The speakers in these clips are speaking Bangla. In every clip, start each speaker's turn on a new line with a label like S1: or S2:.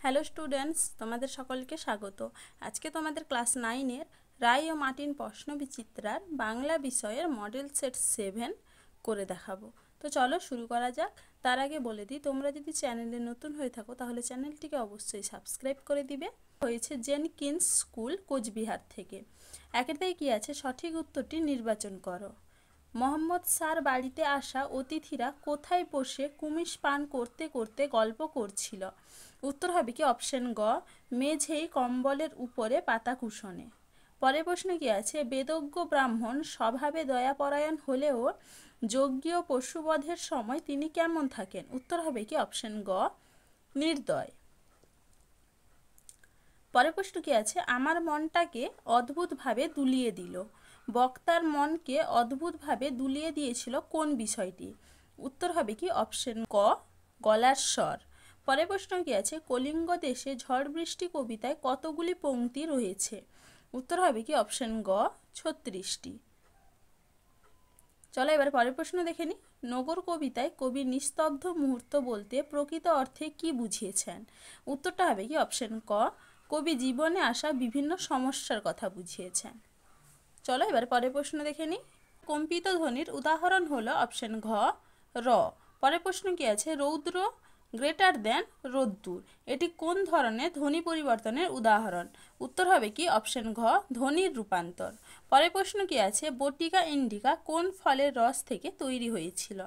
S1: হ্যালো স্টুডেন্টস, তোমাদের সকলকে স্বাগত। আজকে তোমাদের ক্লাস 9-এর রায় ও মার্টিন প্রশ্নবিচিত্রার বাংলা বিষয়ের মডেল সেট 7 করে দেখাবো। তো চলো শুরু করা যাক। তার আগে বলে দিই, তোমরা যদি চ্যানেলে নতুন হয়ে থাকো তাহলে চ্যানেলটিকে অবশ্যই সাবস্ক্রাইব করে দিবে। হয়েছে জেনকিন্স স্কুল, কোচবিহার থেকে। একের দায় কী আছে, সঠিক উত্তরটি নির্বাচন করো। মোহাম্মদ স্যার বাড়িতে আসা অতিথিরা কোথায় বসে কুমিশ পান করতে করতে গল্প করছিল? উত্তর হবে কি অপশন গ, মেঝেই কম্বলের উপরে পাতা কুশনে। পরের প্রশ্ন কি আছে, বেদজ্ঞ ব্রাহ্মণ স্বভাবে দয়াপরায়ণ হলেও যজ্ঞীয় পশুবধের সময় তিনি কেমন থাকেন? উত্তর হবে কি অপশন গ, নির্দয়। পরের প্রশ্ন কি আছে, আমার মনটাকে অদ্ভুতভাবে দুলিয়ে দিল। বক্তার মনকে অদ্ভুতভাবে দুলিয়ে দিয়েছিল কোন বিষয়টি? উত্তর হবে কি অপশন ক, গলার স্বর। পরের প্রশ্ন কি আছে, কলিঙ্গ দেশে ঝড় বৃষ্টি কবিতায় কতগুলি পংক্তি রয়েছে? উত্তর হবে কি অপশন গ, 36টি। চলো এবার পরের প্রশ্ন দেখে নিই। নগর কবিতায় কবি নিস্তব্ধ মুহূর্ত বলতে প্রকৃত অর্থে কি বুঝিয়েছেন? উত্তরটা হবে কি অপশন ক, কবি জীবনে আসা বিভিন্ন সমস্যার কথা বুঝিয়েছেন। চলো এবার পরের প্রশ্ন দেখে নিই। কম্পিত ধ্বনির উদাহরণ হলো অপশন ঘ, র। পরের প্রশ্ন কি আছে, রৌদ্র গ্রেটার দেন রোদ্দুর, এটি কোন ধরনের ধ্বনি পরিবর্তনের উদাহরণ? উত্তর হবে কি অপশন ঘ, ধ্বনির রূপান্তর। পরের প্রশ্ন কি আছে, বটিকা ইন্ডিকা কোন ফলের রস থেকে তৈরি হয়েছিল?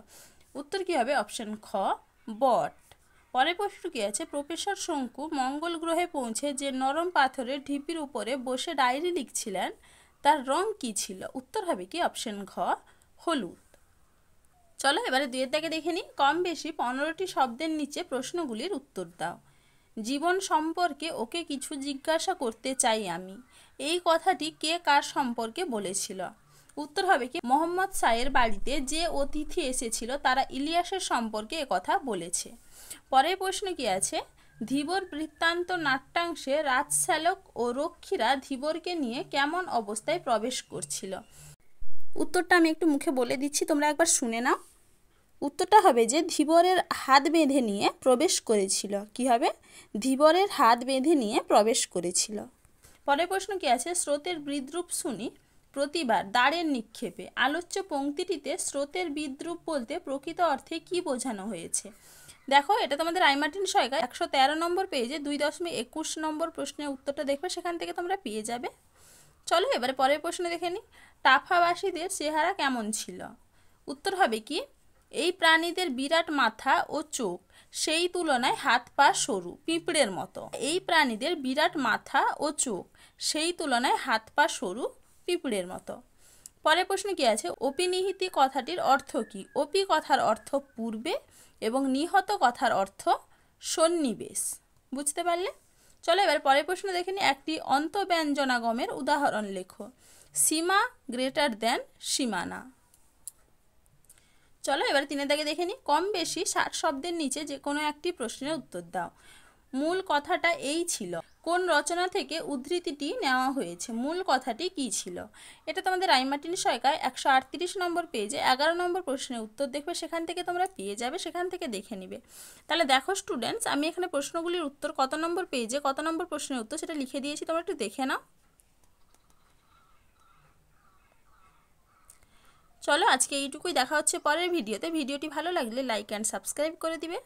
S1: উত্তর কি হবে অপশন খ, বট। পরের প্রশ্ন কি আছে, প্রফেসর শঙ্কু মঙ্গল গ্রহে পৌঁছে যে নরম পাথরের ঢিপির উপরে বসে ডায়েরি লিখছিলেন তার রং কি ছিল? উত্তর হবে কি অপশন ঘ, হলুদ। চলো এবারে দুয়ের দাগে দেখে নিই। কম বেশি 15টি শব্দের নিচে প্রশ্নগুলির উত্তর দাও। জীবন সম্পর্কে ওকে কিছু জিজ্ঞাসা করতে চাই আমি, এই কথাটি কে কার সম্পর্কে বলেছিল? উত্তর হবে কি মোহাম্মদ শাহের বাড়িতে যে অতিথি এসেছিল তারা ইলিয়াসের সম্পর্কে কথা বলেছে। পরের প্রশ্ন কি আছে, ধীবর বৃত্তান্ত নাট্যাংশে রাজশ্যালক ও রক্ষীরা ধীবরকে নিয়ে কেমন অবস্থায় প্রবেশ করছিল? উত্তরটা আমি একটু মুখে বলে দিচ্ছি, তোমরা একবার শুনে নাও। উত্তরটা হবে যে ধীবরের হাত বেঁধে নিয়ে প্রবেশ করেছিল। কি হবে? ধীবরের হাত বেঁধে নিয়ে প্রবেশ করেছিল। পরের প্রশ্ন কি আছে, স্রোতের বিদ্রূপ শুনি প্রতিবার দাঁড়ের নিক্ষেপে, আলোচ্য পংক্তিটিতে স্রোতের বিদ্রূপ বলতে প্রকৃত অর্থে কি বোঝানো হয়েছে? দেখো, এটা তোমাদের রায় মার্টিন সহায়িকা 113 নম্বর পেজে 2.21 নম্বর প্রশ্নের উত্তরটা দেখবে, সেখান থেকে তোমরা পেয়ে যাবে। চলো এবারে পরের প্রশ্ন দেখে নিই। টাফাবাসীদের চেহারা কেমন ছিল? উত্তর হবে কি, এই প্রাণীদের বিরাট মাথা ও চোখ, সেই তুলনায় হাত পা সরু, পিঁপড়ের মতো। এই প্রাণীদের বিরাট মাথা ও চোখ, সেই তুলনায় হাত পা সরু, পিঁপড়ের মতো। পরের প্রশ্ন কি আছে, অপিনিহিতি কথাটির অর্থ কি? অপি কথার অর্থ পূর্বে এবং নিহত কথার অর্থ সন্নিবেশ। বুঝতে পারলে? চলো এবার পরের প্রশ্ন দেখে নিই। একটি অন্তব্যঞ্জনাগমের উদাহরণ লেখো। সীমা গ্রেটার দেন সীমানা। চলো এবার তিনের দাগে দেখে নিই। কম বেশি 60 শব্দের নিচে যে কোনো একটি প্রশ্নের উত্তর দাও। মূল কথাটা এই ছিল, কোন রচনা থেকে উদ্ধৃতিটি নেওয়া হয়েছে? মূল কথাটি কি ছিল? এটা তোমাদের রায় মার্টিন সহায়িকায় 138 নম্বর পেজে 11 নম্বর প্রশ্নের উত্তর দেখবে, সেখান থেকে তোমরা পেয়ে যাবে, সেখান থেকে দেখে নিবে। তাহলে দেখো স্টুডেন্টস, আমি এখানে প্রশ্নগুলির উত্তর কত নম্বর পেজে কত নম্বর প্রশ্নের উত্তর সেটা লিখে দিয়েছি, তোমরা একটু দেখে নাও। চলো আজকে এইটুকুই, দেখা হচ্ছে পরের ভিডিওতে। ভিডিওটি ভালো লাগলে লাইক অ্যান্ড সাবস্ক্রাইব করে দিবে।